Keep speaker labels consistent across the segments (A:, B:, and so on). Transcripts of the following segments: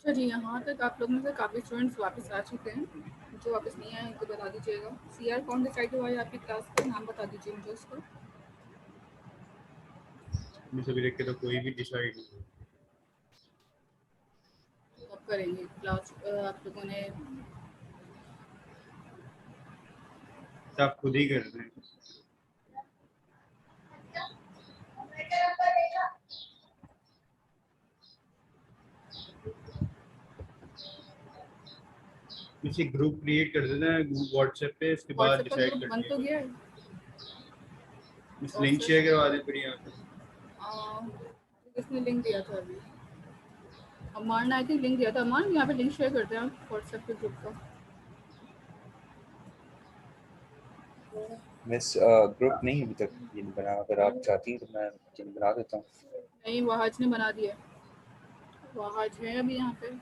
A: अच्छा जी, यहाँ तक आप लोग में से काफ़ी स्टूडेंट्स वापस आ चुके हैं। जो वापस नहीं आए उनको बता दीजिएगा। सीआर कौन डिसाइड हुआ है आपकी क्लास का? नाम बता दीजिए मुझे उसका।
B: मैं सभी देख के तो कोई भी डिसाइड
A: कब करेंगे क्लास आप लोगों ने?
B: आप खुद ही कर रहे हैं। किसी ग्रुप क्रिएट कर देना है व्हाट्सएप पे, इसके बाद
A: व्हाट्सएप का
B: डिसाइड
A: ग्रुप
B: कर
A: बन तो
B: लिया।
A: गया है।
B: इस लिंक
A: प्रोसेस
B: शेयर करवा दे फिर यहाँ पे।
A: किसने लिंक दिया था अभी? अमान ने आई थिंक लिंक दिया था। अमान यहाँ पे लिंक शेयर करते हैं आप व्हाट्सएप के ग्रुप का।
C: मिस ग्रुप नहीं अभी तक ये नहीं बना, अगर आप चाहती हैं तो मैं ये बना देता हूँ।
A: नहीं, वहाज ने बना दिया। वहाज है अभी यहाँ पे।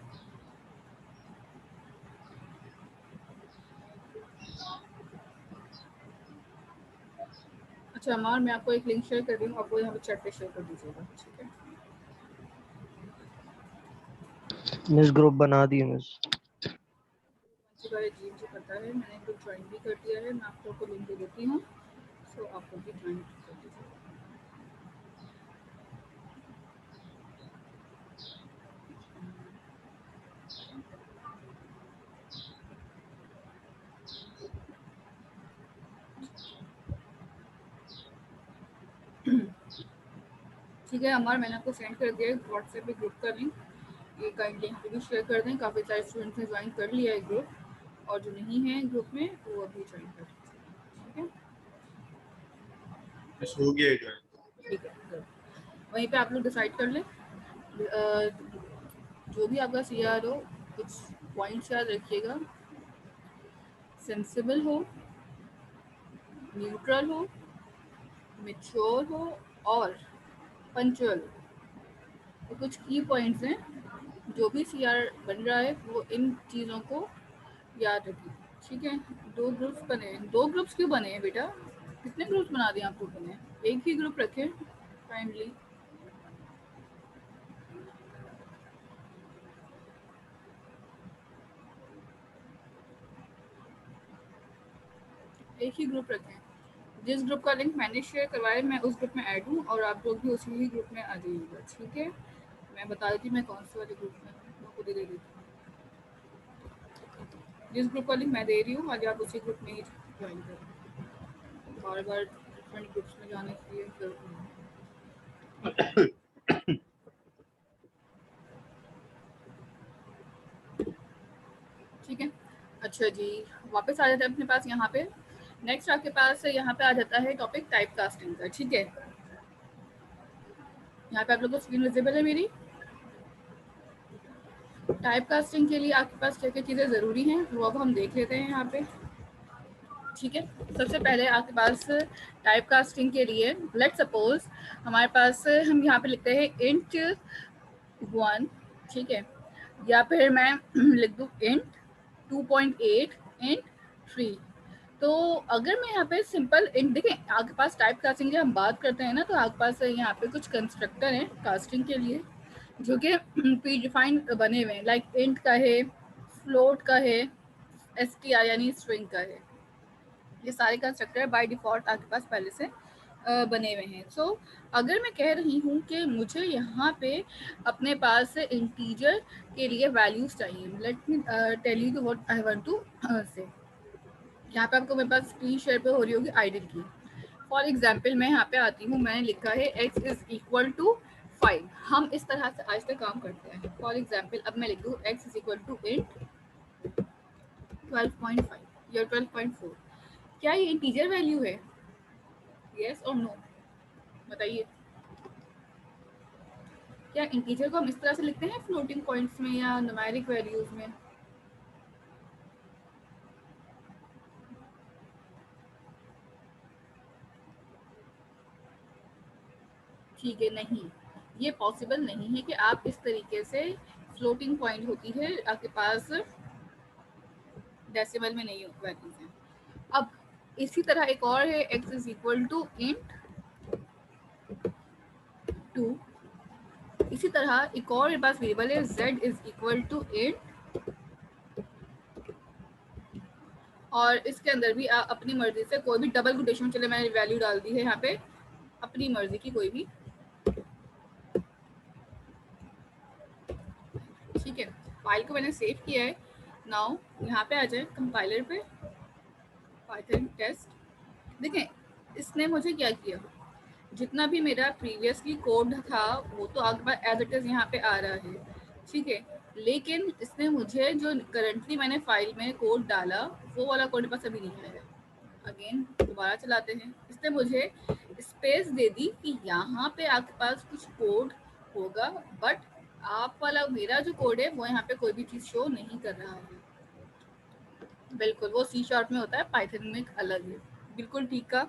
A: अच्छा अमान, मैं आपको एक लिंक शेयर कर रही हूँ, आपको यहाँ पे चैट पे शेयर कर दीजिएगा, ठीक है?
D: मिस ग्रुप बना दिए मिस।
A: जी भाई, जी मुझे पता है, मैंने ग्रुप ज्वाइन भी कर दिया है। मैं आपको लिंक दे देती हूँ, सो आप लोग भी ज्वाइन कर दीजिएगा। ठीक है अमर, मैंने आपको सेंड कर दिया है व्हाट्सएप पे ग्रुप का लिंक। ये काइंडली यहाँ पे भी शेयर कर दें। काफ़ी सारे स्टूडेंट्स ने ज्वाइन कर लिया है ग्रुप, और जो नहीं है ग्रुप में वो अभी ज्वाइन कर लीजिए, ठीक है?
B: बस हो गया है।
A: ठीक है, good। वहीं पे आप लोग डिसाइड कर लें। जो भी आपका सीआर हो, कुछ पॉइंट्स याद रखिएगा। सेंसिबल हो, न्यूट्रल हो, मैच्योर हो और पंचुअल हो। ये कुछ की पॉइंट्स हैं। जो भी सीआर बन रहा है वो इन चीज़ों को याद रखिए, ठीक है? 2 ग्रुप्स बने हैं। 2 ग्रुप्स क्यों बने हैं बेटा? कितने ग्रुप्स बना दिए आप लोगों ने? एक ही ग्रुप रखें काइंडली। एक ही ग्रुप रखें। जिस ग्रुप का लिंक मैंने शेयर करवाया मैं उस ग्रुप में ऐड हूँ, और आप लोग भी उसी ही ग्रुप में आ जाइएगा, ठीक है? मैं बता देती हूँ मैं कौन से वाले ग्रुप में हूँ, मैं खुद ही दे देती हूँ। जिस ग्रुप का लिंक मैं दे रही हूँ आज आप उसी ग्रुप में ही ज्वाइन करें। बार बार डिफरेंट ग्रुप्स में जाने के लिए जरूरत नहीं है। ठीक है, अच्छा जी, वापस आ जाते हैं अपने पास यहाँ पे। नेक्स्ट आपके पास यहाँ पे आ जाता है टॉपिक टाइप कास्टिंग का, ठीक है? यहाँ पे आप लोगों को स्क्रीन विजिबल है मेरी? टाइप कास्टिंग के लिए आपके पास क्या क्या चीज़ें ज़रूरी हैं वो अब हम देख लेते हैं यहाँ पे, ठीक है? सबसे पहले आपके पास टाइप कास्टिंग के लिए लेट सपोज हमारे पास हम यहाँ पे लिखते हैं इंट 1, ठीक है? या फिर मैं लिख दूँ इंट 2.8 इंट 3। तो अगर मैं यहाँ पे सिंपल इंट, देखें आपके पास टाइप कास्टिंग जब हम बात करते हैं ना, तो आपके पास यहाँ पे कुछ कंस्ट्रक्टर हैं कास्टिंग के लिए जो कि प्री डिफाइंड बने हुए हैं। लाइक इंट का है, फ्लोट का है, str यानी स्ट्रिंग का है। ये सारे कंस्ट्रक्टर बाय डिफ़ॉल्ट आपके पास पहले से बने हुए हैं। सो अगर मैं कह रही हूँ कि मुझे यहाँ पे अपने पास इंटीजर के लिए वैल्यूज़ चाहिए, let me tell you what I want to say. यहाँ पे आपको मेरे पास स्क्रीन शेयर पे हो रही होगी आइडल की। फॉर एग्जाम्पल मैं यहाँ पे आती हूँ, मैंने लिखा है x इज इक्वल टू 5। हम इस तरह से आज तक काम करते हैं। फॉर एग्जाम्पल अब मैं लिख दूँ x is equal to int 12.5 या 12.4। क्या ये इंटीजर वैल्यू है? यस और नो, बताइए। क्या इंटीजर को हम इस तरह से लिखते हैं फ्लोटिंग पॉइंट्स में या न्यूमेरिक वैल्यूज में? ठीक है, नहीं, ये पॉसिबल नहीं है कि आप इस तरीके से फ्लोटिंग पॉइंट होती है आपके पास, डेसिमल में नहीं वैल्यूज हैं। अब इसी तरह एक और है x is equal to int 2। इसी तरह एक और मेरे पास वेरिएबल है z इज इक्वल टू 8 और इसके अंदर भी आप अपनी मर्जी से कोई भी डबल कोटेशन में, चले मैंने वैल्यू डाल दी है यहाँ पे अपनी मर्जी की कोई भी, ठीक है। फाइल को मैंने सेव किया है। नाउ यहाँ पे आ जाए कंपाइलर पे, पाइथन टेस्ट। देखें इसने मुझे क्या किया, जितना भी मेरा प्रीवियसली कोड था वो तो आपके पास एज इट इज यहाँ पे आ रहा है, ठीक है। लेकिन इसने मुझे जो करंटली मैंने फाइल में कोड डाला वो वाला कोड मेरे पास अभी नहीं आया। अगेन दोबारा चलाते हैं। इसने मुझे स्पेस दे दी कि यहाँ पे आपके पास कुछ कोड होगा, बट आप वाला मेरा जो कोड है वो यहाँ पे कोई भी चीज़ शो नहीं कर रहा है। बिल्कुल वो C# में होता है, पाइथन में अलग है। बिल्कुल ठीक का।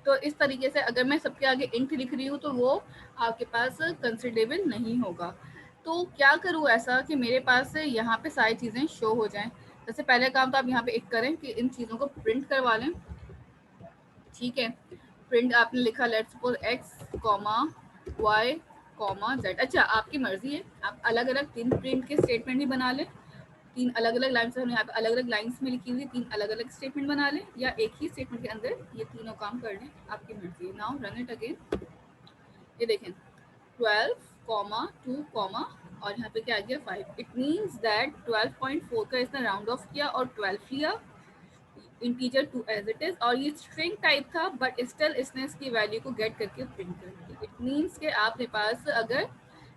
A: तो इस तरीके से अगर मैं सबके आगे इंट लिख रही हूँ तो वो आपके पास कंसिडरेबल नहीं होगा। तो क्या करूँ ऐसा कि मेरे पास यहाँ पे सारी चीज़ें शो हो जाएं। सबसे पहले काम तो आप यहाँ पे एक करें कि इन चीज़ों को प्रिंट करवा लें, ठीक है। प्रिंट आपने लिखा let's suppose x comma y comma z। अच्छा आपकी मर्जी है, आप अलग अलग 3 प्रिंट के स्टेटमेंट भी बना लें। 3 अलग अलग लाइन्स यहाँ पे अलग अलग लाइन्स में लिखी हुई 3 अलग अलग स्टेटमेंट बना लें, या एक ही स्टेटमेंट के अंदर ये तीनों काम कर लें, आपकी मर्जी है। Now run it again. ये देखें 12 कॉमा 2 कॉमा और यहाँ पे क्या आ गया 5। इट मीन्स दैट 12.4 का इसने राउंड ऑफ किया और 12 लिया, इंटीजर 2 एज इट इज, और ये स्ट्रिंग टाइप था बट स्टिल इसने इसकी वैल्यू को गेट करके प्रिंट कर दी। इट मीन्स कि आपके पास अगर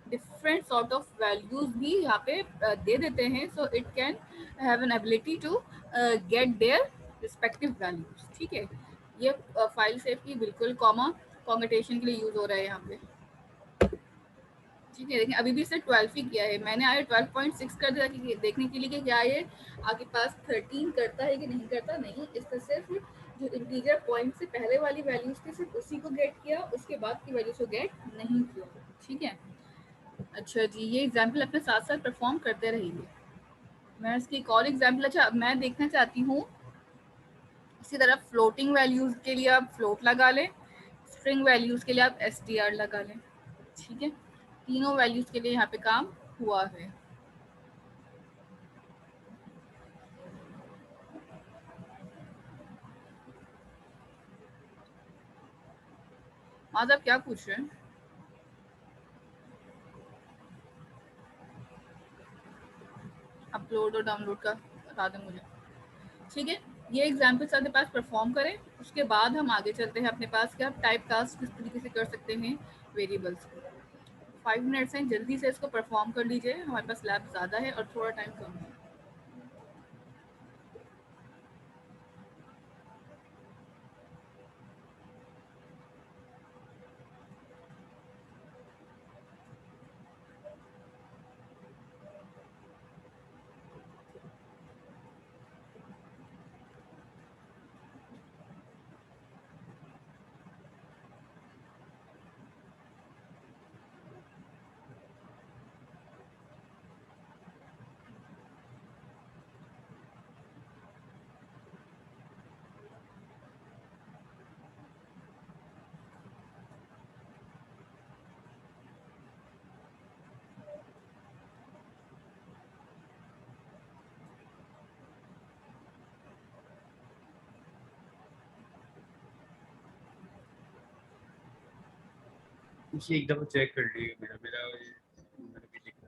A: डिफरेंट सॉर्ट ऑफ वैल्यूज भी यहाँ पे दे देते हैं, so it can have an ability to get their respective values, ठीक है। ये फाइल सेव की बिल्कुल कॉमा कॉन्गटेशन के लिए यूज हो रहा है यहाँ पे, ठीक है। देखिए अभी भी इसे 12 ही किया है मैंने, आया 12.6 कर दिया कि देखने के लिए कि क्या ये आपके पास 13 करता है कि नहीं करता। नहीं, इसका सिर्फ जो इंटीजर पॉइंट से पहले वाली वैल्यूज थी सिर्फ उसी को गेट किया, उसके बाद की वैल्यूज को गेट नहीं किया, ठीक है। अच्छा जी, ये एग्जाम्पल अपने साथ साथ परफॉर्म करते रहिए। मैं इसकी एक और एग्जाम्पल, अच्छा मैं देखना चाहती हूँ इसी तरह फ्लोटिंग वैल्यूज के लिए आप फ्लोट लगा लें, स्ट्रिंग वैल्यूज के लिए आप str लगा लें, ठीक है। तीनों वैल्यूज के लिए यहाँ पे काम हुआ है। आज आप क्या पूछ रहे हैं? अपलोड और डाउनलोड का बता दें मुझे, ठीक है। ये एग्जाम्पल्स आपके पास परफॉर्म करें, उसके बाद हम आगे चलते हैं अपने पास कि आप टाइप कास्ट किस तरीके से कर सकते हैं वेरिएबल्स को। 5 मिनट्स हैं, जल्दी से इसको परफॉर्म कर लीजिए, हमारे पास लैब ज़्यादा है और थोड़ा टाइम कम है।
B: इसे एक दफा चेक कर लीजिए, मेरा मेरा मैंने भी देखा।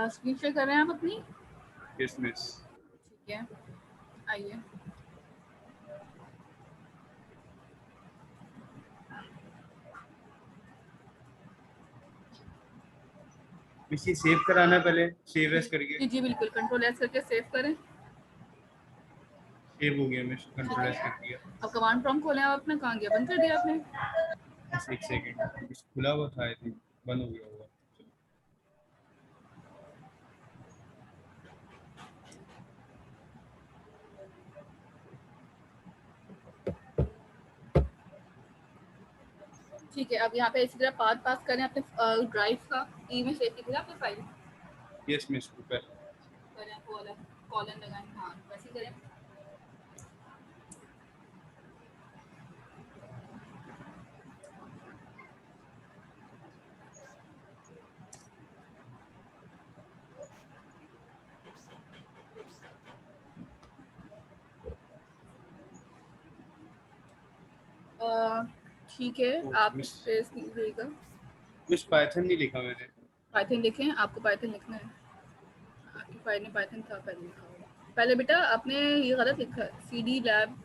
A: स्क्रीन शेयर कर रहे हैं आप अपनी?
B: Yes miss.
A: ठीक है, आइए।
B: इसे सेव कराना है पहले, सेव एज करके।
A: जी जी बिल्कुल, कंट्रोल एस करके सेव करें।
B: सेव हो गया, मैं कंट्रोल एस कर दिया।
A: अब कमांड प्रॉम्प्ट खोलें, आप अपने कहाँ गया, बंद कर दिया आपने?
B: बस एक सेकंड, खुला हुआ था आई थिंक, बंद हो गया होगा।
A: ठीक है, अब यहाँ पे इसी तरह पाथ पास करें अपने ड्राइव का, ई में सेव कीजिए अपनी फाइल
B: यस मिस ऊपर।
A: करें, वो वाला कॉलन लगाएं, हाँ वैसे ही करें। ठीक है, आप
B: मिस
A: स्पेस दीजिएगा।
B: मिस पाइथन नहीं लिखा मैंने।
A: पाइथन लिखें, आपको पाइथन लिखना है, आपकी फाइल में पाइथन था पहले लिखा होगा। पहले बेटा आपने ये गलत लिखा है, CD लैब,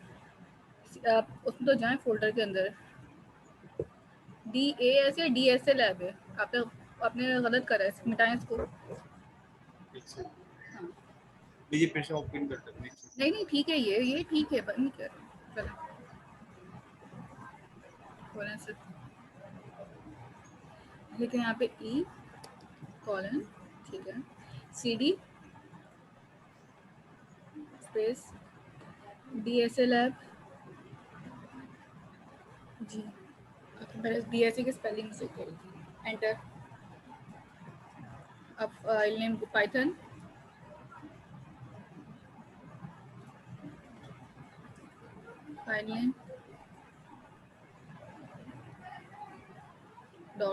A: आप उसमें तो जाएं फोल्डर के अंदर, DAS या DSA लैब है, आपने गलत करा है, मिटाएं इसको। हाँ
B: ये फिर से ओपन कर सकते हैं।
A: नहीं ठीक है, ये ठीक है, बंद कर चलो कॉलन से, लेकिन यहाँ पे E कॉलन, ठीक है, CD स्पेस DSA लैब जी, पहले DSA की स्पेलिंग मिस्टेक करी थी, एंटर। अब फाइल नेम को पाइथन, फाइल नेम .py,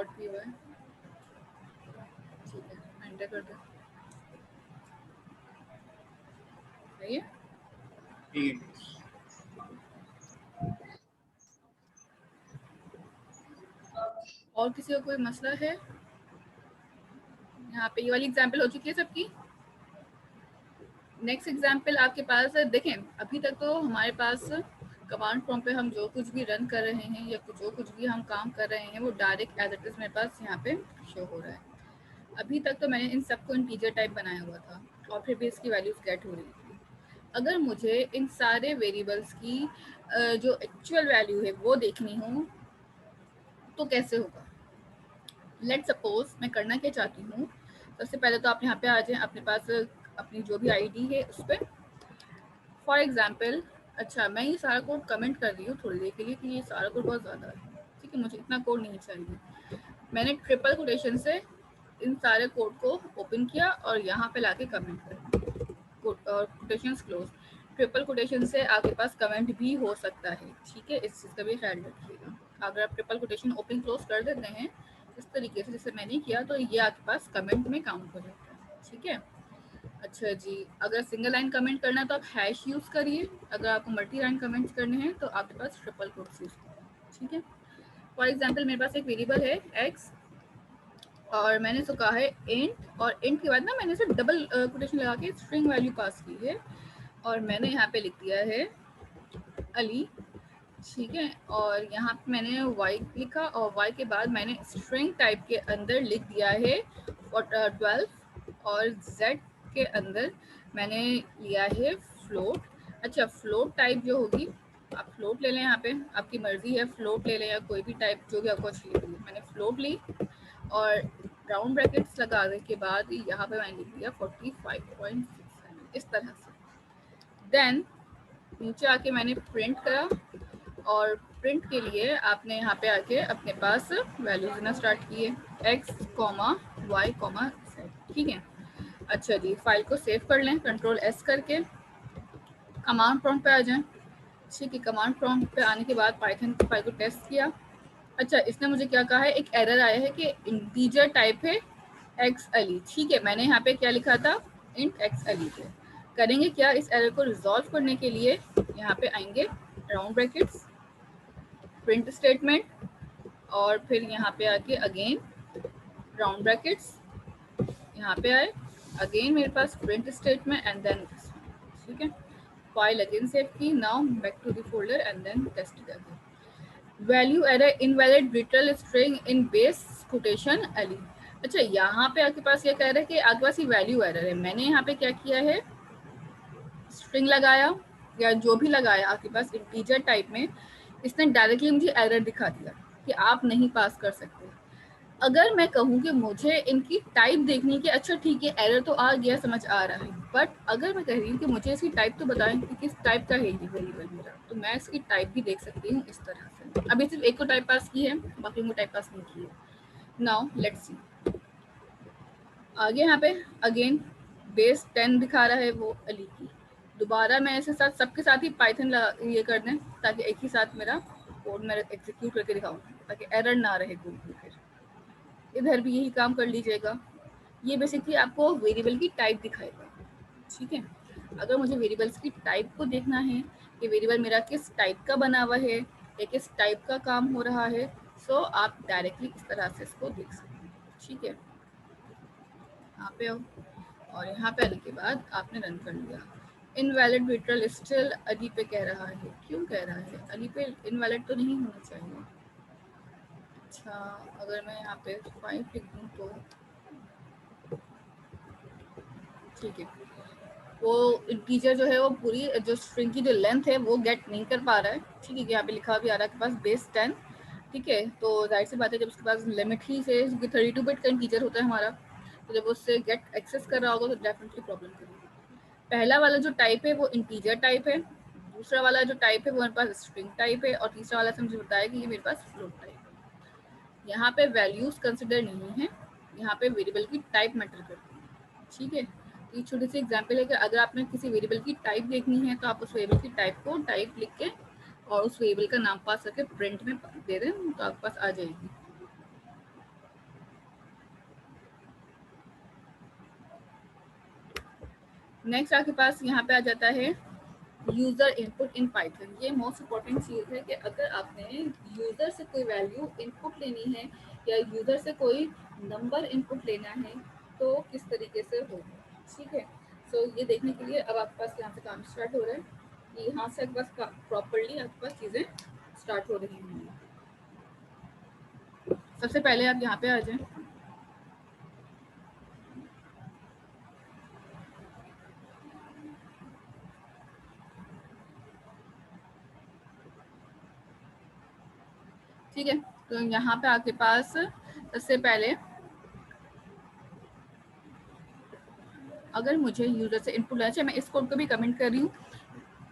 A: ठीक है, एंटर कर दो। सही है,
B: ठीक है।
A: और किसी का कोई मसला है? यहाँ पे ये वाली एग्जाम्पल हो चुकी है सबकी। नेक्स्ट एग्जाम्पल आपके पास है, देखें अभी तक तो हमारे पास कमांड प्रॉम्प्ट पे हम जो कुछ भी रन कर रहे हैं या जो कुछ भी हम काम कर रहे हैं वो डायरेक्ट एज इट इज मेरे पास यहाँ पे शो हो रहा है। अभी तक तो मैंने इन सबको इंटीजर टाइप बनाया हुआ था और फिर भी इसकी वैल्यूज गेट हो रही थी। अगर मुझे इन सारे वेरिएबल्स की जो एक्चुअल वैल्यू है वो देखनी हो तो कैसे होगा? लेट सपोज मैं करना क्या चाहती हूँ, सबसे पहले तो आप यहाँ पे आ जाएं, अपने पास अपनी जो भी आईडी है उस पर। फॉर एग्जाम्पल, अच्छा मैं ये सारा कोड कमेंट कर रही हूँ थोड़ी देर के लिए कि ये सारा कोड बहुत ज़्यादा है, ठीक है, मुझे इतना कोड नहीं चाहिए। मैंने ट्रिपल कोटेशन से इन सारे कोड को ओपन किया और यहाँ पे लाके कमेंट कर, कोटेशन क्लोज। ट्रिपल कोटेशन से आपके पास कमेंट भी हो सकता है, ठीक है, इस चीज़ का भी ख्याल रखिएगा। अगर आप ट्रिपल कोटेशन ओपन क्लोज कर देते हैं इस तरीके से जैसे मैंने किया तो ये आपके पास कमेंट में काउंट हो जाता है, ठीक है। अच्छा जी, अगर सिंगल लाइन कमेंट करना है तो आप हैश यूज़ करिए, अगर आपको मल्टी लाइन कमेंट्स करने हैं तो आपके पास ट्रिपल कोट्स यूज़ करिए, ठीक है। फॉर एग्जाम्पल मेरे पास एक वेरिएबल है x और मैंने इसको कहा है इंट, और इंट के बाद ना मैंने इसे डबल कोटेशन लगा के स्ट्रिंग वैल्यू पास की है और मैंने यहाँ पे लिख दिया है अली, ठीक है। और यहाँ पे मैंने y लिखा और y के बाद मैंने स्ट्रिंग टाइप के अंदर लिख दिया है 12 और z के अंदर मैंने लिया है फ्लोट। अच्छा, फ्लोट टाइप जो होगी आप फ्लोट ले लें, यहाँ पे आपकी मर्जी है, फ्लोट ले लें या कोई भी टाइप जो भी आपको अच्छी लगी। मैंने फ्लोट ली और राउंड ब्रैकेट्स लगाने के बाद यहाँ पे मैंने लिख दिया 45.67 इस तरह से। देन नीचे आके मैंने प्रिंट करा और प्रिंट के लिए आपने यहाँ पे आके अपने पास वैल्यूज देना स्टार्ट किए x, y, z, ठीक है। अच्छा जी, फाइल को सेव कर लें कंट्रोल S करके, कमांड प्रॉम्प्ट पे आ जाएं, ठीक है। कमांड प्रॉम्प्ट पे आने के बाद पाइथन की फाइल को टेस्ट किया। अच्छा, इसने मुझे क्या कहा है, एक एरर आया है कि इंटीजर टाइप है x अली, ठीक है। मैंने यहाँ पे क्या लिखा था, इंट x अली पे। करेंगे क्या, इस एरर को रिजॉल्व करने के लिए यहाँ पे आएंगे राउंड ब्रैकेट्स, प्रिंट स्टेटमेंट और फिर यहाँ पे आके अगेन राउंड ब्रैकेट्स, यहाँ पे आए अगेन मेरे पास प्रिंट स्टेटमेंट एंड देन, ठीक है। फाइल अगेन सेव की, now back to the folder and then test it again. Value error invalid literal string in base quotation अली। अच्छा, यहाँ पे आपके पास ये कह रहा है कि आपके पास ये वैल्यू एरर है। मैंने यहाँ पे क्या किया है, स्ट्रिंग लगाया या जो भी लगाया आपके पास इंटीजर टाइप में, इसने डायरेक्टली मुझे एरर दिखा दिया कि आप नहीं पास कर सकते। अगर मैं कहूँ कि मुझे इनकी टाइप देखनी कि अच्छा ठीक है एरर तो आ गया, समझ आ रहा है, बट अगर मैं कह रही हूँ कि मुझे इसकी टाइप तो बताएं कि किस टाइप का है ये वेरिएबल मेरा, तो मैं इसकी टाइप भी देख सकती हूँ इस तरह से। अभी सिर्फ एक को टाइप पास की है, बाकी को टाइप पास नहीं की है। नाउ लेट्स सी, आगे यहाँ पे अगेन बेस 10 दिखा रहा है वो अली की। दोबारा मैं ऐसे साथ सबके साथ ही पाइथन ये कर दें ताकि एक ही साथ मेरा कोड मेरा एग्जीक्यूट करके दिखाऊँ ताकि एरर ना रहे कोई भी। फिर इधर भी यही काम कर लीजिएगा। ये बेसिकली आपको वेरिएबल की टाइप दिखाएगा, ठीक है। अगर मुझे वेरिएबल्स की टाइप को देखना है कि वेरिएबल मेरा किस टाइप का बना हुआ है एक इस टाइप का काम हो रहा है। सो आप डायरेक्टली इस तरह से इसको देख सकते हैं, ठीक है। यहाँ पे आओ और यहाँ पे आने के बाद आपने रन कर लिया। इनवैलिड विड्रॉल स्टिल अली पे कह रहा है, क्यों कह रहा है? अली पे इनवैलिड तो नहीं होना चाहिए। अच्छा, अगर मैं यहाँ पे 5 लिख दूँ तो ठीक है, वो इंटीजर जो है वो पूरी जो स्ट्रिंग की जो लेंथ है वो गेट नहीं कर पा रहा है, ठीक है। यहाँ पे लिखा भी आ रहा है कि पास बेस 10, ठीक है। तो जाहिर सी बात है जब उसके पास लिमिट ही से 32 बिट का इंटीजर होता है हमारा, तो जब उससे गेट एक्सेस कर रहा होगा तो डेफिनेटली प्रॉब्लम करेगी। पहला वाला जो टाइप है वो इंटीजर टाइप है, दूसरा वाला जो टाइप है वो मेरे पास स्ट्रिंग टाइप है, और तीसरा वाला से मुझे बताया कि ये मेरे पास फ्लोट टाइप है। यहाँ पे वैल्यूज कंसिडर नहीं है, यहाँ पे वेरिएबल की टाइप मैटर करती है, ठीक है। ये छोटी सी एग्जांपल है कि अगर आपने किसी वेरिएबल की टाइप देखनी है तो आप उस वेरिएबल की टाइप को टाइप लिख के और उस वेरिएबल का नाम पास करके प्रिंट में दे दें तो आपके पास आ जाएगी। नेक्स्ट आपके पास यहाँ पे आ जाता है यूजर इनपुट इन पाइथन। ये मोस्ट इम्पोर्टेंट चीज़ है कि अगर आपने यूजर से कोई वैल्यू इनपुट लेनी है या यूजर से कोई नंबर इनपुट लेना है तो किस तरीके से होगा, ठीक है। सो ये देखने के लिए अब आपके पास यहाँ से काम स्टार्ट हो रहा है कि यहाँ से आपके पास प्रॉपरली आपके पास चीज़ें स्टार्ट हो रही हैं। सबसे पहले आप यहाँ पे आ जाएं। ठीक है, तो यहाँ पे आपके पास सबसे पहले अगर मुझे यूजर से इनपुट लेना चाहिए, मैं इस कोड को भी कमेंट कर रही हूँ।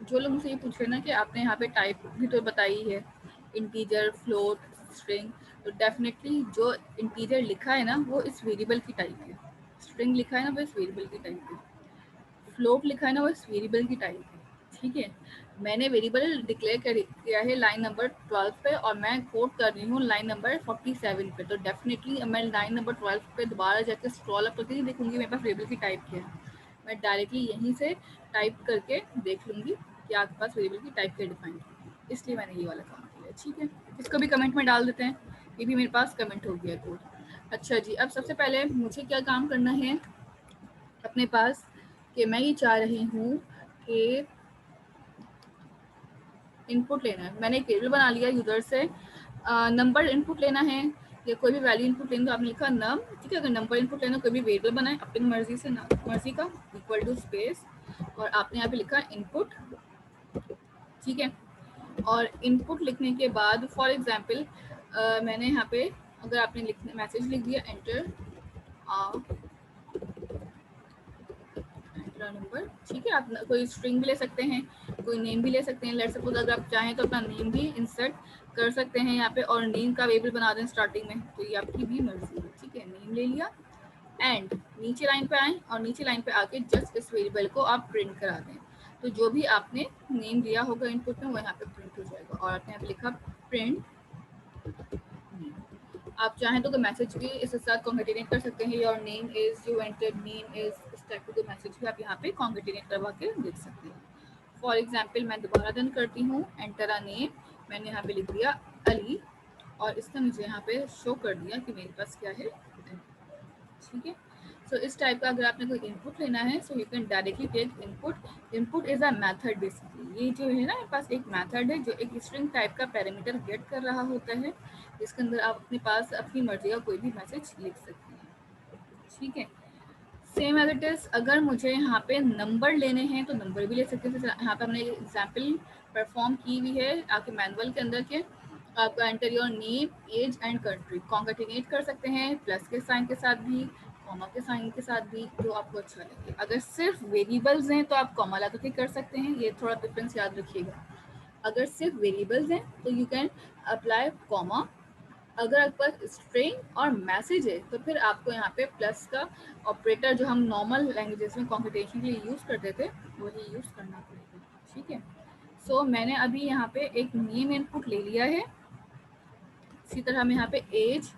A: जो लोग मुझे ये पूछ रहे हैं ना कि आपने यहाँ पे टाइप भी तो बताई है, इंटीजर, फ्लोट, स्ट्रिंग, तो डेफिनेटली जो इंटीजर लिखा है ना वो इस वेरिएबल की टाइप है, स्ट्रिंग लिखा है ना वो इस वेरिएबल की टाइप है, फ्लोट लिखा है ना वो इस वेरिएबल की टाइप है, ठीक है। मैंने वेरिएबल डिक्लेयर किया है लाइन नंबर 12 पे और मैं कोड कर रही हूँ लाइन नंबर 47 पे, तो डेफिनेटली मैं लाइन नंबर 12 पे दोबारा जाकर स्क्रॉल अप करके देखूंगी मेरे पास वेरिएबल की टाइप क्या है। मैं डायरेक्टली यहीं से टाइप करके देख लूंगी कि आपके पास वेरिएबल की टाइप क्या डिफाइन है, इसलिए मैंने ये वाला काम किया, ठीक है। इसको भी कमेंट में डाल देते हैं, ये भी मेरे पास कमेंट हो गया कोड। अच्छा जी, अब सबसे पहले मुझे क्या काम करना है अपने पास कि मैं ये चाह रही हूँ कि इनपुट लेना है। मैंने एक टेबल बना लिया यूजर से, नंबर इनपुट लेना है या कोई भी वैल्यू इनपुट लेना, तो आपने लिखा नम, ठीक है। अगर नंबर इनपुट लेना कोई भी वेरिएबल बनाए अपनी मर्जी से, मर्जी का, इक्वल टू स्पेस और आपने यहाँ पे लिखा इनपुट, ठीक है। और इनपुट लिखने के बाद फॉर एग्जांपल मैंने यहाँ पे अगर आपने मैसेज लिख दिया एंटर नंबर, ठीक है। आप कोई स्ट्रिंग भी ले सकते हैं, कोई नेम भी ले सकते हैं। लेट्स सपोज अगर आप चाहें तो अपना नेम भी इंसर्ट कर सकते हैं यहाँ पे और नेम का वेरिएबल बना दें स्टार्टिंग में, तो ये आपकी भी मर्जी है, ठीक है। नेम ले लिया एंड नीचे लाइन पे आए और नीचे लाइन पे आके जस्ट इस वेरिएबल को आप प्रिंट करा दें, तो जो भी आपने नेम दिया होगा इनपुट में वो यहाँ पे प्रिंट हो जाएगा। और आपने यहाँ पे लिखा प्रिंट, आप चाहें तो मैसेज भी इसके साथ कॉन्गेटिनेट कर सकते हैं, your name is you enter name is, इस टाइप का मैसेज भी आप यहाँ पे कॉन्गेटिनेट करवा के देख सकते हैं। फॉर एग्जांपल मैं दोबारा रन करती हूँ, एंटर अ नेम, मैंने यहाँ पे लिख दिया अली और इसने मुझे यहाँ पे शो कर दिया कि मेरे पास क्या है, ठीक है। सो इस टाइप का अगर आपने कोई इनपुट लेना है so you can directly take input. Input is a method basically, ये जो है ना मेरे पास एक मेथड है जो एक स्ट्रिंग टाइप का पैरामीटर गेट कर रहा होता है, जिसके अंदर आप अपने पास अपनी मर्जी का कोई भी मैसेज लिख सकते हैं, ठीक है। सेम एज इट इज अगर मुझे यहाँ पे नंबर लेने हैं तो नंबर भी ले सकते हैं। यहाँ पे हमने एग्जाम्पल परफॉर्म की हुई है आपके मैनुअल के अंदर के, आपका enter your name age and country, concatenate कर सकते हैं प्लस के साइन के साथ भी, कॉमा के साइन के साथ भी, जो आपको अच्छा लगे। अगर सिर्फ वेरिएबल्स हैं तो आप कॉमा लगा के कर सकते हैं, ये थोड़ा डिफरेंस याद रखिएगा। अगर सिर्फ वेरिएबल्स हैं तो यू कैन अप्लाई कॉमा, अगर आपके पास स्ट्रिंग और मैसेज है तो फिर आपको यहाँ पे प्लस का ऑपरेटर जो हम नॉर्मल लैंग्वेजेस में कॉम्पिटिशन के लिए यूज़ करते थे वही यूज़ करना पड़ेगा, ठीक है। सो मैंने अभी यहाँ पे एक नेम इनपुट ले लिया है, इसी तरह हम यहाँ पे age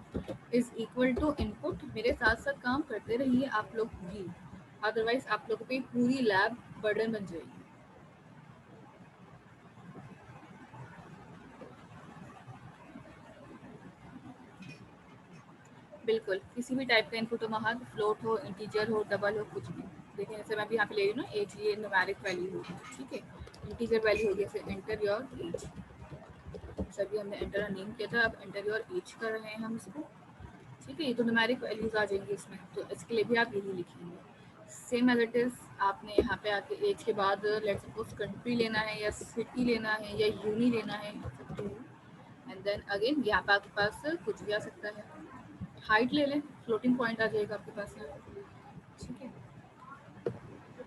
A: is equal to input. मेरे साथ साथ काम करते रहिए आप लोग भी, अदरवाइज आप लोगों पे पूरी लैब बर्डन बन जाएगी। बिल्कुल किसी भी टाइप का इनपुट हो वहाँ, फ्लोट हो, इंटीजर हो, डबल हो, कुछ भी। देखिए जैसे मैं भी यहाँ पे ले रही हूँ ना एज, ये न्यूमेरिक वैल्यू होगी, ठीक है, इंटीजर वैल्यू होगी। जैसे एंटर योर एज, सभी हमने एंटर और नेम किया था, अब एंटर योर एज कर रहे हैं हम इसको, ठीक है। ये तो न्यूमेरिक वैल्यूज आ जाएंगी इसमें, तो इसके लिए भी आप यही लिखेंगे सेम एज इट इज़। आपने यहाँ पे आके एज के बाद लेट्स सपोज कंट्री लेना है या सिटी लेना है या यूनी लेना है, एंड देन अगेन यहाँ पे आपके पास कुछ भी आ सकता है। हाइट ले लें, फ्लोटिंग पॉइंट आ जाएगा आपके पास यहाँ, ठीक है।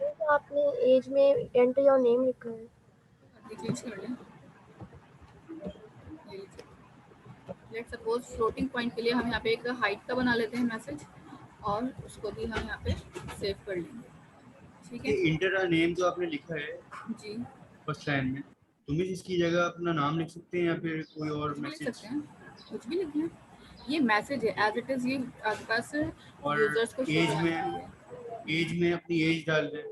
E: तो आपने एज में एंटर योर नेम लिखा है।
A: ये चेंज कर लें, लेट्स सपोज फ्लोटिंग पॉइंट के लिए हम यहाँ पे एक हाइट का बना लेते हैं मैसेज, और उसको भी हम यहाँ पे सेव कर लेंगे, ठीक
B: ये
A: है
B: इंटर नेम जो आपने लिखा है
A: जी।
B: फर्स्ट लाइन में, तुम इसकी जगह अपना नाम लिख सकते हैं या फिर कोई और
A: कुछ भी लिख
B: मैसेज?
A: सकते हैं, कुछ भी लिख लें, ये मैसेज है एज इट इज़, ये आपके पास
B: और
A: यूजर्स को शो
B: एज
A: कराने
B: में,
A: के लिए।
B: एज में अपनी एज डाल दें।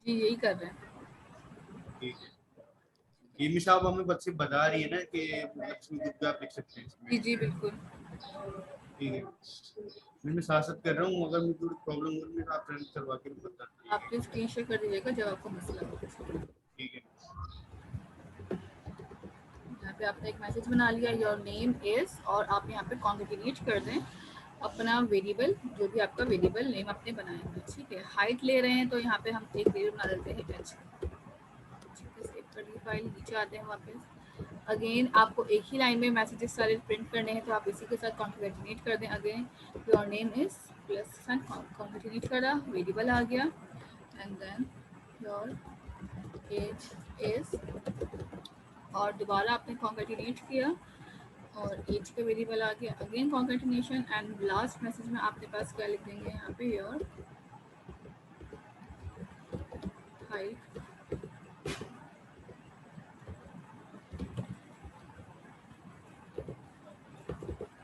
A: जी यही कर रहे हैं।
B: ठीक है, ये मिसाल हमें बच्चे बता रही है ना कि इसमें कुछ भी आप लिख सकते हैं इसमें।
A: जी जी बिल्कुल।
B: ठीक है, मैं साथ साथ कर रहा हूँ, अगर मुझे कोई प्रॉब्लम हो तो मैं आप रन करवा के बता।
A: आप प्लीज स्क्रीन शेयर कर दीजिएगा जब आपको मसला हो।
B: ठीक है,
A: यहाँ पे आपने एक मैसेज बना लिया, योर नेम इज, और आप यहाँ पे कॉन्केटिनेट कर दें अपना वेरिएबल, जो भी आपका वेरिएबल नेम आपने बनाया है, ठीक है। हाइट ले रहे हैं तो यहाँ पे हम एक वेरिएबल बना देते हैं एच, ठीक है। सेव कर दी फाइल, नीचे आते हैं वापस। अगेन आपको एक ही लाइन में मैसेजेस सारे प्रिंट करने हैं, तो आप इसी के साथ कॉन्केटिनेट कर दें। Again your name is plus sign, concatenate करा, वेरिएबल आ गया, and then your age is, और दोबारा आपने कॉन्केटिनेट किया और एज का वेरिएबल आ गया, again concatenation, and last message में आपके पास क्या लिख देंगे यहाँ पे, योर हाइट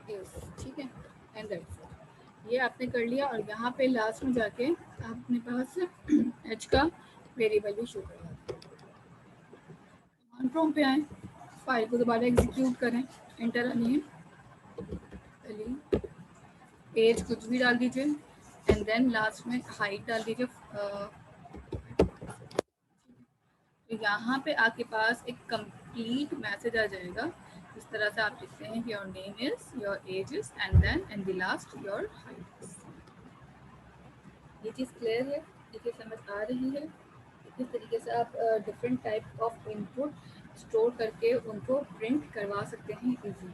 A: इज, ठीक है, एंड दैट्स इट। ये आपने कर लिया, और यहाँ पे लास्ट में जाके अपने पास एच का वेरिएबल भी शो करवा दें। कमांड प्रॉम्प्ट पे आए, फाइल को दोबारा एग्जीक्यूट करें, एंटर नेम, एज कुछ भी डाल दीजिए, एंड देन लास्ट में हाइट डाल दीजिए। तो यहाँ पे आपके पास एक कंप्लीट मैसेज आ जाएगा। इस तरह से आप लिखते हैं your name is, your age is, and then and the last your height is. ये चीज़ क्लियर है, ये चीज़ समझ आ रही है किस तरीके से आप different type of input store करके उनको प्रिंट करवा सकते हैं इजीली।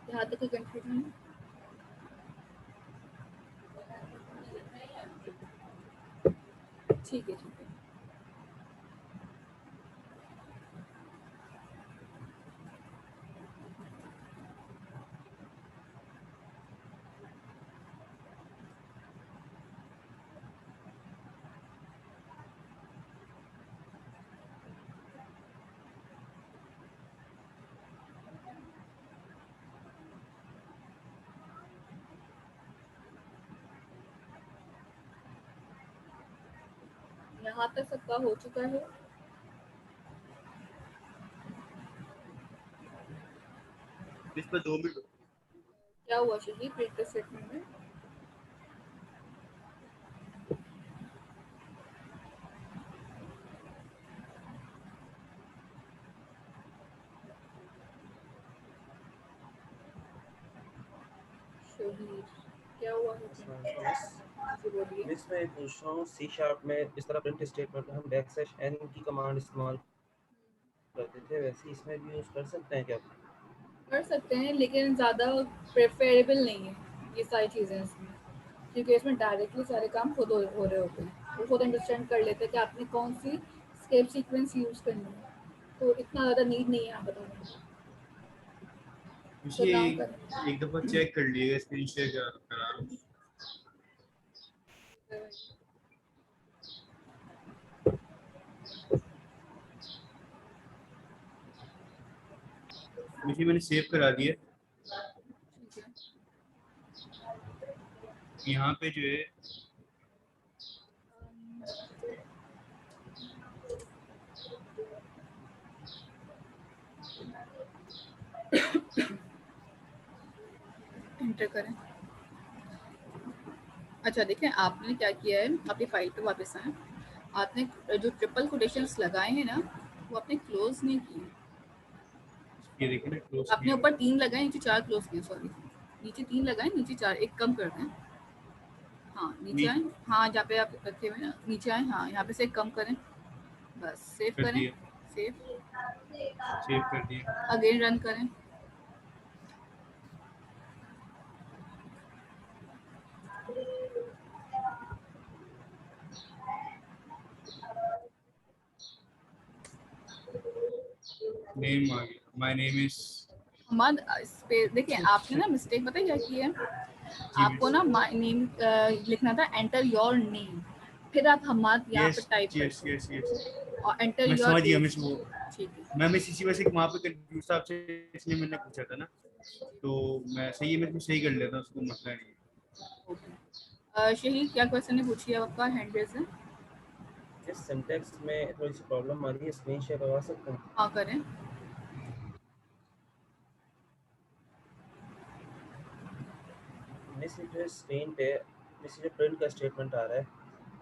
A: यहाँ तक कोई कंफ्यूजन है? ठीक है, ठीक है। यहाँ तक सबका हो चुका है।
B: इस पर 2 मिनट।
A: क्या हुआ शहीद प्रिंटर स्टेटमेंट में? शहीद क्या हुआ है? जी बोलिए।
F: मिस मैं पूछ रहा हूँ सी शार्प में इस तरह प्रिंट स्टेटमेंट में हम बैकस्लैश एन की कमांड इस्तेमाल करते थे, वैसे इसमें भी यूज़ कर सकते हैं क्या?
A: कर सकते हैं, लेकिन ज़्यादा प्रेफरेबल नहीं है ये सारी चीज़ें इसमें, क्योंकि इसमें डायरेक्टली सारे काम खुद हो रहे होते हैं। वो खुद अंडरस्टैंड कर लेते हैं कि आपने कौन सी स्टेप सीक्वेंस यूज़ करनी है, तो इतना ज़्यादा नीड नहीं है आप बताने की।
B: मुझे
A: नाउ करें।
B: एक दफा चेक कर लीजिएगा, स्क्रीन शेयर करा रहा हूँ। मुझे मैंने सेव करा दिया।
A: ठीक है।
B: यहाँ पे जो है
A: एंटर करें। अच्छा देखें आपने क्या किया है, अपनी फाइल पे वापस आए, आपने जो ट्रिपल कोटेशंस लगाए हैं ना वो आपने क्लोज नहीं किए,
B: ये देखिए ना क्लोज
A: आपने ऊपर 3 लगाए नीचे 4 क्लोज किए, सॉरी नीचे 3 लगाए नीचे 4, एक कम कर दें। हाँ नीचे आए, हाँ जहाँ पे आप रखे हुए ना नीचे आए, हाँ यहाँ पे से एक कम करें, बस सेव
B: कर
A: करें,
B: दिया, सेव कर दिया।
A: अगेन रन करें।
B: नेम आ गया, माय नेम इज
A: हमाद देखिए आपने ना मिस्टेक पता है क्या की है, आपको ना माय नेम लिखना था, एंटर योर नेम, फिर आप हमाद यहाँ पे
B: yes
A: type
B: yes yes yes,
A: और एंटर
B: मैं
A: योर
B: समझ गया।
A: एज।
B: मैं वो
A: ठीक है,
B: मैं इसी वजह से वहाँ पे कंफ्यूज था आपसे, इसलिए मैंने पूछा था ना, तो मैं सही है, मैं सही कर लेता, उसको मसला नहीं है।
A: ओके। शहीद क्या क्वेश्चन है पूछिए, आपका हैंड रेज है।
F: इस सिंटैक्स में थोड़ी सी प्रॉब्लम आ रही है, स्क्रीन शेयर करवा सकते हैं?
A: हाँ करें।
F: मिस जो स्क्रीन पे मिस जो प्रिंट का स्टेटमेंट आ रहा है,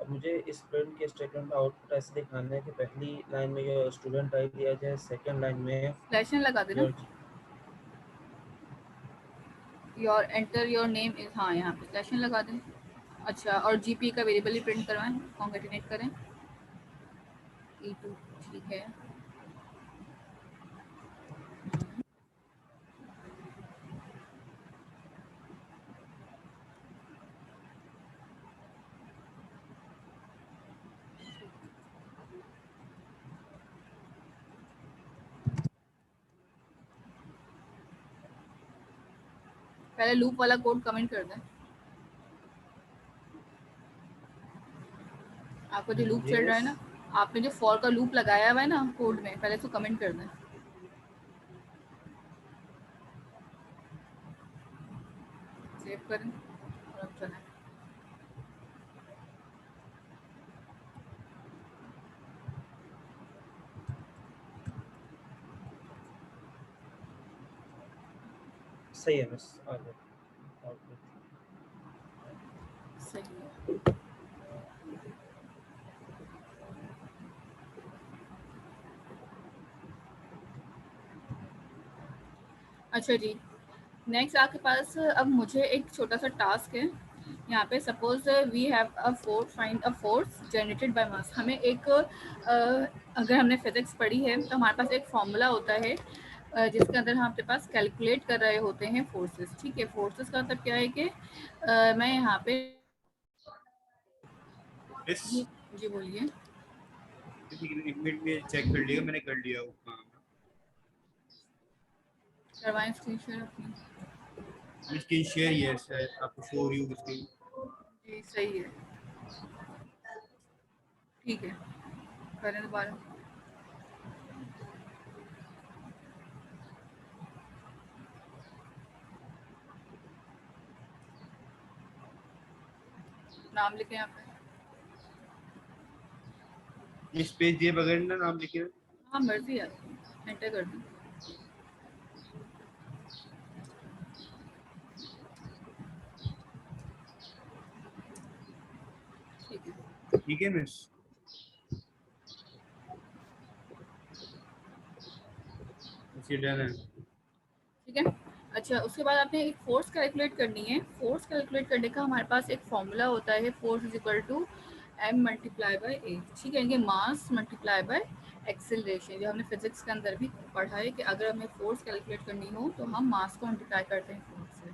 F: अब मुझे इस प्रिंट के स्टेटमेंट का आउटपुट ऐसे दिखाना है कि पहली लाइन में योर स्टूडेंट आई दिया जाए, सेकंड लाइन में
A: फ्लैशन लगा देना,
F: your
A: your enter your name is, हाँ यहाँ पे फ्लैशन लगा दें। अच्छा और जीपी का वेरिएबल ही प्रिंट करवाएं, कॉन्केटिनेट करें E2, ठीक है। पहले लूप वाला कोड कमेंट कर दें, आपका जो लूप चल रहा है ना, आपने जो फॉर का लूप लगाया हुआ है ना कोड में, पहले इसको कमेंट कर दें। सेव करें और अब चलें।
F: सही है मिस, आ गया आउटपुट।
A: सही है। अच्छा जी, नेक्स्ट आपके पास अब मुझे एक छोटा सा टास्क है, यहाँ पे suppose we have a force, find a force generated by mass. हमें एक अगर हमने फिजिक्स पढ़ी है तो हमारे पास एक फॉर्मूला होता है जिसके अंदर हम आपके पास कैलकुलेट कर रहे होते हैं फोर्सेस, ठीक है। फोर्सेस का मतलब क्या है कि मैं यहाँ पे
B: यस
A: जी बोलिए।
B: ठीक है, एक मिनट में चेक कर लिया, मैंने कर लिया वो काम।
A: करवाएं स्क्रीन शेयर अपनी।
B: स्क्रीन शेयर, यस आपको शो हो रही होगी स्क्रीन।
A: जी सही है, ठीक है करें दोबारा। नाम लिखें यहाँ पे,
B: इस पेज दिए बगैर ना नाम लिखे।
A: हाँ मर्जी है, एंटर कर दूँ। ठीक है,
B: ठीक है मिस, इसी डन है।
A: ठीक है। अच्छा उसके बाद आपने एक फोर्स कैलकुलेट करनी है। फोर्स कैलकुलेट करने का हमारे पास एक फॉर्मूला होता है, force is equal to m multiply by a, ठीक है। इनके मास मल्टीप्लाई बाई एक्सेलरेशन, जो हमने फिजिक्स के अंदर भी पढ़ा है कि अगर हमें फोर्स कैलकुलेट करनी हो तो हम मास को मल्टीप्लाई करते हैं फोर्स से।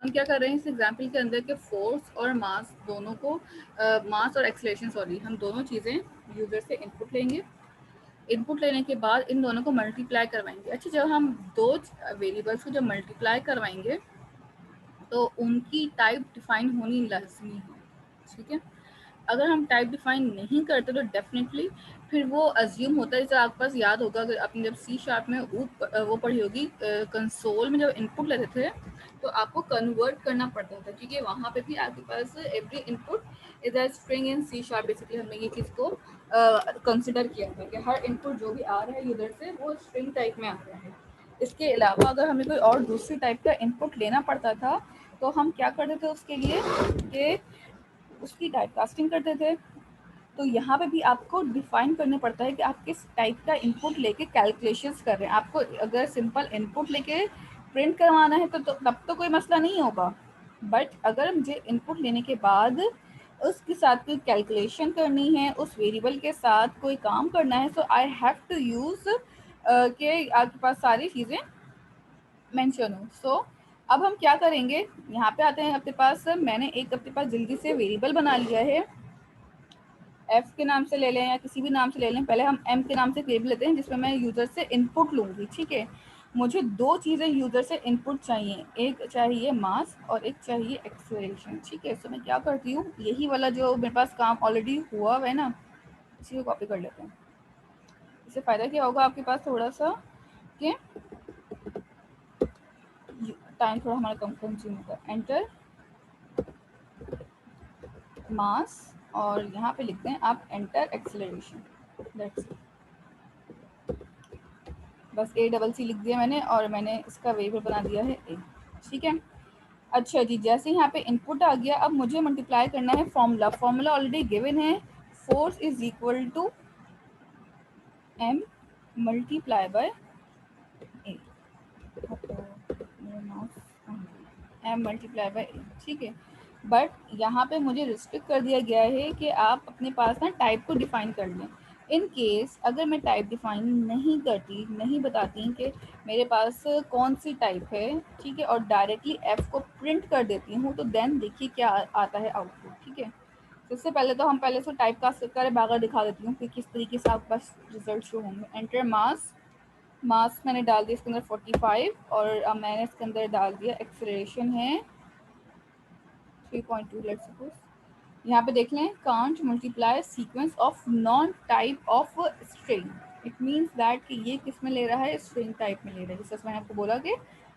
A: हम क्या कर रहे हैं इस एग्जाम्पल के अंदर के फोर्स और मास दोनों को मास और एक्सेलरेशन सॉरी, हम दोनों चीज़ें यूजर से इनपुट लेंगे, इनपुट लेने के बाद इन दोनों को मल्टीप्लाई करवाएंगे। अच्छा जब हम दो वेरिएबल्स को जब मल्टीप्लाई करवाएंगे तो उनकी टाइप डिफाइन होनी लाजमी है, ठीक है। अगर हम टाइप डिफाइन नहीं करते तो डेफिनेटली फिर वो अज्यूम होता है, जैसे आपके पास याद होगा अगर आपने जब सी शार्प में वो पढ़ी होगी कंसोल में, जब इनपुट लेते थे तो आपको कन्वर्ट करना पड़ता था, क्योंकि वहाँ पे भी आपके पास every input is a string in C sharp. Basically हमने ये चीज़ को कंसिडर किया था कि हर इनपुट जो भी आ रहा है यूजर से वो स्ट्रिंग टाइप में आ रहा है। इसके अलावा अगर हमें कोई और दूसरी टाइप का इनपुट लेना पड़ता था तो हम क्या करते थे उसके लिए कि उसकी टाइप कास्टिंग करते थे। तो यहाँ पे भी आपको डिफाइन करना पड़ता है कि आप किस टाइप का इनपुट लेके कैलकुलेशंस कर रहे हैं। आपको अगर सिंपल इनपुट लेके प्रिंट करवाना है तो तब तो कोई मसला नहीं होगा, बट अगर मुझे इनपुट लेने के बाद उसके साथ कोई कैलकुलेशन करनी है, उस वेरिएबल के साथ कोई काम करना है, सो आई हैव टू यूज़ कि आपके पास सारी चीज़ें मेंशन हो। सो अब हम क्या करेंगे, यहाँ पे आते हैं अपने पास, मैंने एक अपने पास जल्दी से वेरिएबल बना लिया है, एफ के नाम से ले लें या किसी भी नाम से ले लें। पहले हम एम के नाम से वेरिएबल लेते हैं जिसमें मैं यूज़र से इनपुट लूँगी। ठीक है, मुझे दो चीज़ें यूज़र से इनपुट चाहिए, एक चाहिए मास और एक चाहिए एक्सेलरेशन। ठीक है, सो मैं क्या करती हूँ, यही वाला जो मेरे पास काम ऑलरेडी हुआ है ना, इसी को कॉपी कर लेते हैं। इससे फ़ायदा क्या होगा आपके पास थोड़ा सा कि टाइम थोड़ा हमारा कम कंज्यूम होगा। एंटर मास और यहाँ पे लिखते हैं आप एंटर एक्सेलरेशन, दैट्स इट। बस A लिख दिया मैंने और मैंने इसका वेरिएबल बना दिया है A। ठीक है, अच्छा जी, जैसे यहाँ पे इनपुट आ गया, अब मुझे मल्टीप्लाई करना है फॉर्मूला ऑलरेडी गिवन है, force is equal to M multiply by A, M multiply by A। ठीक है, बट यहाँ पे मुझे रिस्ट्रिक्ट कर दिया गया है कि आप अपने पास ना टाइप को डिफाइन कर लें। इन केस अगर मैं टाइप डिफाइन नहीं करती, नहीं बताती कि मेरे पास कौन सी टाइप है, ठीक है, और डायरेक्टली एफ को प्रिंट कर देती हूँ, तो देन देखिए क्या आता है आउटपुट। ठीक है, सबसे पहले तो हम पहले से टाइप कास्ट कर बागा दिखा देती हूँ कि किस तरीके से आपके पास रिजल्ट शो होंगे। एंटर मास, मास मैंने डाल दिया इसके अंदर 45 और अब मैंने इसके अंदर डाल दिया एक्सेलरेशन है 3.2 लेट्स सपोज। यहाँ पे देख लें, can't multiply sequence of non type of string, it means that कि ये किस में ले रहा है, स्ट्रिंग टाइप में ले रहा है। जैसे मैंने आपको बोला कि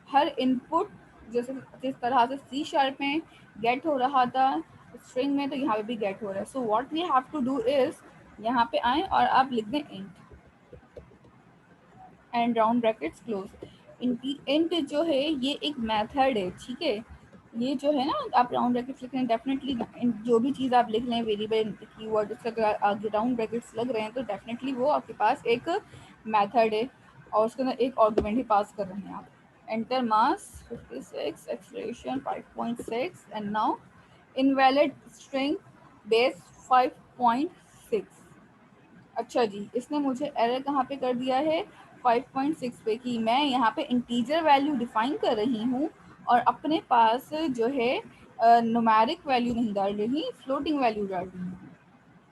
A: हर इनपुट जैसे जिस तरह से C# में गेट हो रहा था स्ट्रिंग में, तो यहाँ पे भी गेट हो रहा है। So what we have to do is, यहाँ पे आए और आप लिख दें int and round brackets close. Int जो है ये एक मेथड है। ठीक है, ये जो है ना, आप राउंड ब्रैकेट्स लिख रहे हैं, डेफिनेटली जो भी चीज़ आप लिख लें वेरिएबल कीवर्ड उसका आगे राउंड ब्रैकेट्स लग रहे हैं तो डेफिनेटली वो आपके पास एक मेथड है और उसके अंदर एक आर्गुमेंट ही पास कर रहे हैं आप। Enter mass 56, acceleration 5.6 and now invalid string base 5.6। अच्छा जी, इसने मुझे एरर कहाँ पे कर दिया है, 5.6 पे, कि मैं यहाँ पे इंटीजर वैल्यू डिफाइन कर रही हूँ और अपने पास जो है न्यूमेरिक वैल्यू नहीं डाल रही, फ्लोटिंग वैल्यू डाल रही हूँ।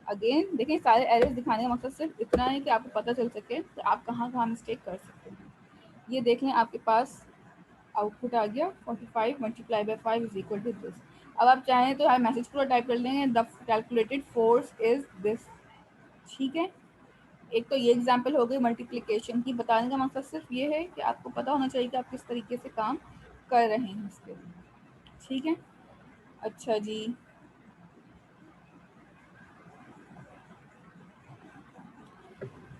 A: अगेन देखें, सारे एरर्स दिखाने का मकसद सिर्फ इतना है कि आपको पता चल सके कि आप कहाँ कहाँ मिस्टेक कर सकते हैं। ये देख लें, आपके पास आउटपुट आ गया 45 multiply by 5 is equal to this. अब आप चाहें तो मैसेज पूरा टाइप कर लेंगे, the calculated force is this. ठीक है, एक तो ये एग्जाम्पल हो गई मल्टीप्लिकेशन की। बताने का मकसद सिर्फ ये है कि आपको पता होना चाहिए कि आप किस तरीके से काम कर रहे हैं इसके लिए। ठीक है, अच्छा जी,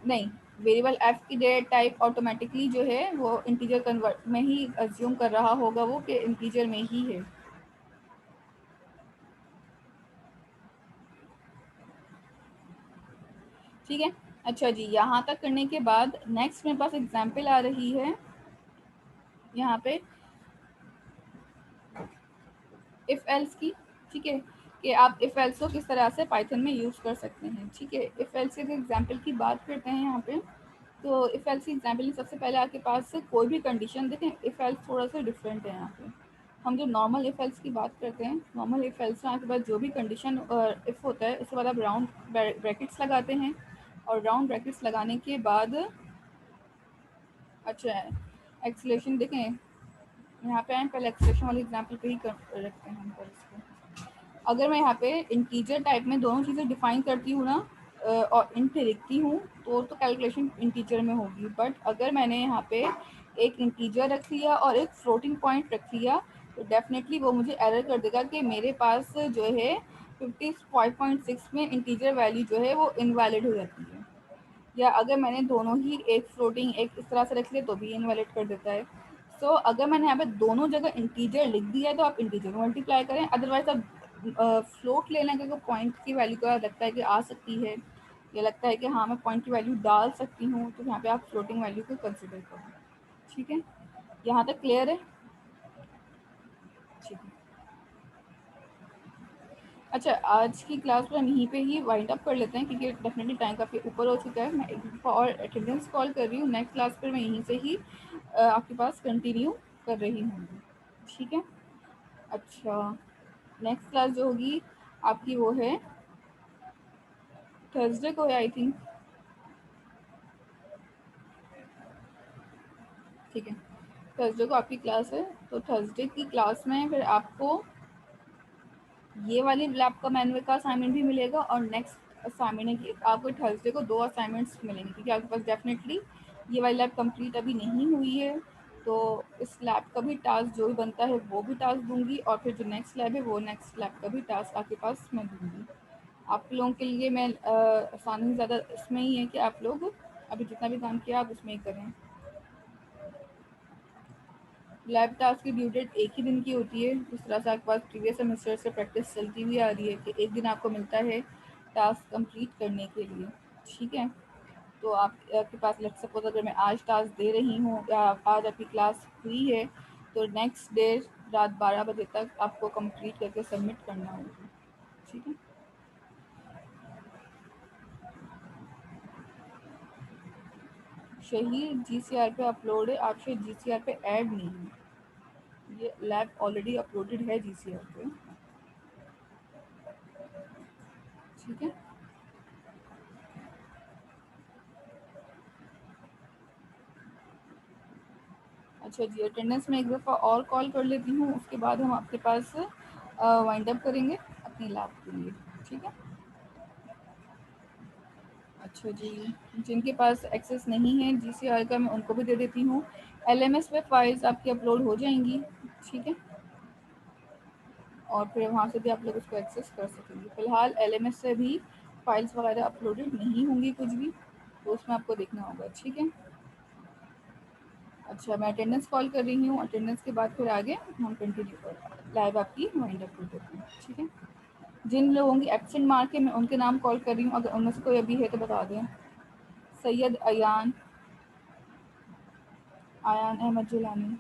A: नहीं, वेरिएबल एफ की डेटा टाइप ऑटोमेटिकली जो है वो इंटीजर कन्वर्ट में ही अज्यूम कर रहा होगा वो कि इंटीजर में ही है। ठीक है, अच्छा जी, यहाँ तक करने के बाद नेक्स्ट मेरे पास एग्जाम्पल आ रही है यहाँ पे इफ एल्स की। ठीक है, कि आप इफ एल्स को किस तरह से पाइथन में यूज़ कर सकते हैं। ठीक है, इफ एल्स के एग्जाम्पल की बात करते हैं यहाँ पे। तो इफ एल्स की एग्जाम्पल में सबसे पहले आपके पास से कोई भी कंडीशन, देखें इफ एल्स थोड़ा सा डिफरेंट है यहाँ पे। हम जो नॉर्मल इफ एल्स की बात करते हैं, नॉर्मल इफ एल्स में आपके पास जो भी कंडीशन इफ होता है उसके बाद आप राउंड ब्रैकेट्स लगाते हैं और राउंड ब्रैकेट्स लगाने के बाद अच्छा एक्सेलरेशन देखें, यहाँ पे आए पहले एक्सेलरेशन वाले एग्जाम्पल पे ही रखते हैं हम पर इसको। अगर मैं यहाँ पे इंटीजर टाइप में दोनों चीज़ें डिफाइन करती हूँ ना और इंट लिखती हूँ तो कैलकुलेशन इंटीजर में होगी। बट अगर मैंने यहाँ पे एक इंटीजर रख लिया और एक फ्लोटिंग पॉइंट रख लिया तो डेफिनेटली वो मुझे एरर कर देगा कि मेरे पास जो है 55.6 में इंटीजर वैल्यू जो है वो इनवैलिड हो जाती है। या अगर मैंने दोनों ही एक फ्लोटिंग एक इस तरह से रख लिया तो भी इनवैलिड कर देता है। सो अगर मैंने यहाँ पे दोनों जगह इंटीजर लिख दिया है तो आप इंटीजर मल्टीप्लाई करें, अदरवाइज आप फ्लोट ले लें क्योंकि पॉइंट की वैल्यू का लगता है कि आ सकती है या लगता है कि हाँ मैं पॉइंट की वैल्यू डाल सकती हूँ, तो यहाँ पे आप फ्लोटिंग वैल्यू को कंसिडर करें। ठीक है, यहाँ तक क्लियर है? ठीक है। अच्छा, आज की क्लास पर हम यहीं पे ही वाइंड अप कर लेते हैं क्योंकि डेफिनेटली टाइम काफ़ी ऊपर हो चुका है। मैं एक दफ़ा और अटेंडेंस कॉल कर रही हूँ, नेक्स्ट क्लास पर मैं यहीं से ही आपके पास कंटिन्यू कर रही हूँ। ठीक है। अच्छा, नेक्स्ट क्लास जो होगी आपकी वो है थर्सडे को है आई थिंक। ठीक है, थर्सडे को आपकी क्लास है, तो थर्सडे की क्लास में फिर आपको ये वाली लैब का मैनुअल का असाइनमेंट भी मिलेगा और नेक्स्ट असाइनमेंट है कि आपको थर्सडे को 2 असाइनमेंट्स मिलेंगे क्योंकि आपके पास डेफिनेटली ये वाली लैब कंप्लीट अभी नहीं हुई है। तो इस लैब का भी टास्क जो भी बनता है वो भी टास्क दूंगी और फिर जो नेक्स्ट लैब है वो नेक्स्ट लैब का भी टास्क आपके पास मैं दूंगी। आप लोगों के लिए मैं आसानी ज़्यादा इसमें ही है कि आप लोग अभी जितना भी काम किया आप उसमें ही करें। लैब टास्क की ड्यू डेट एक ही दिन की होती है, जिस तरह से आपके पास प्रीवियस सेमेस्टर से प्रैक्टिस चलती हुई आ रही है कि एक दिन आपको मिलता है टास्क कंप्लीट करने के लिए। ठीक है, तो आपके पास लेट्स सपोज अगर मैं आज टास्क दे रही हूँ या आज आपकी क्लास हुई है तो नेक्स्ट डे रात 12 बजे तक आपको कंप्लीट करके सबमिट करना होगा। ठीक है, शहीद GCR पे अपलोड है, आप शायद GCR पे ऐड नहीं है, ये लैब ऑलरेडी अपलोडेड है GCR पे। ठीक है, अच्छा जी, अटेंडेंस में एक दफ़ा और कॉल कर लेती हूँ, उसके बाद हम आपके पास वाइंड अप करेंगे अपनी लैब के लिए। ठीक है, अच्छा जी, जिनके पास एक्सेस नहीं है GCR का मैं उनको भी दे देती हूँ। LMS पे फाइल्स आपकी अपलोड हो जाएंगी। ठीक है, और फिर वहाँ से भी आप लोग उसको एक्सेस कर सकेंगे। फ़िलहाल LMS से भी फाइल्स वगैरह अपलोडेड नहीं होंगी कुछ भी, तो उसमें आपको देखना होगा। ठीक है, अच्छा मैं अटेंडेंस कॉल कर रही हूँ, अटेंडेंस के बाद फिर आगे हम कंटिन्यू कर लाइव आपकी वाइंड अप कर देते हैं। ठीक है, जिन लोगों की एब्सेंट मार्क है मैं उनके नाम कॉल कर रही हूँ, अगर उनमें से कोई अभी है तो बता दें। सैयद अयान अहमद जिलानी,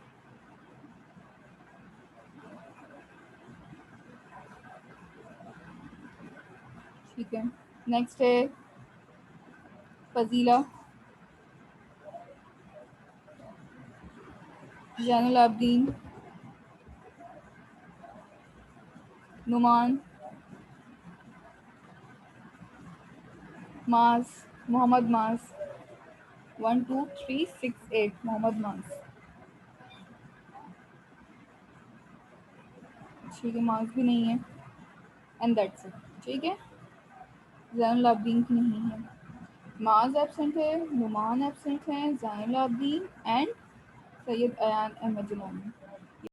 A: ठीक है। नेक्स्ट है फजीला, जैनुल आबदीन, नुमान, माज, मोहम्मद माज 12368 मोहम्मद माज। ठीक है, माज भी नहीं है एंड दैट्स इट। ठीक है, जैनुल आबदीन की नहीं है, माज एब्सेंट है, नुमान एब्सेंट है, जैनुल आबदीन एंड सैयद अयान अहमद जिलानी।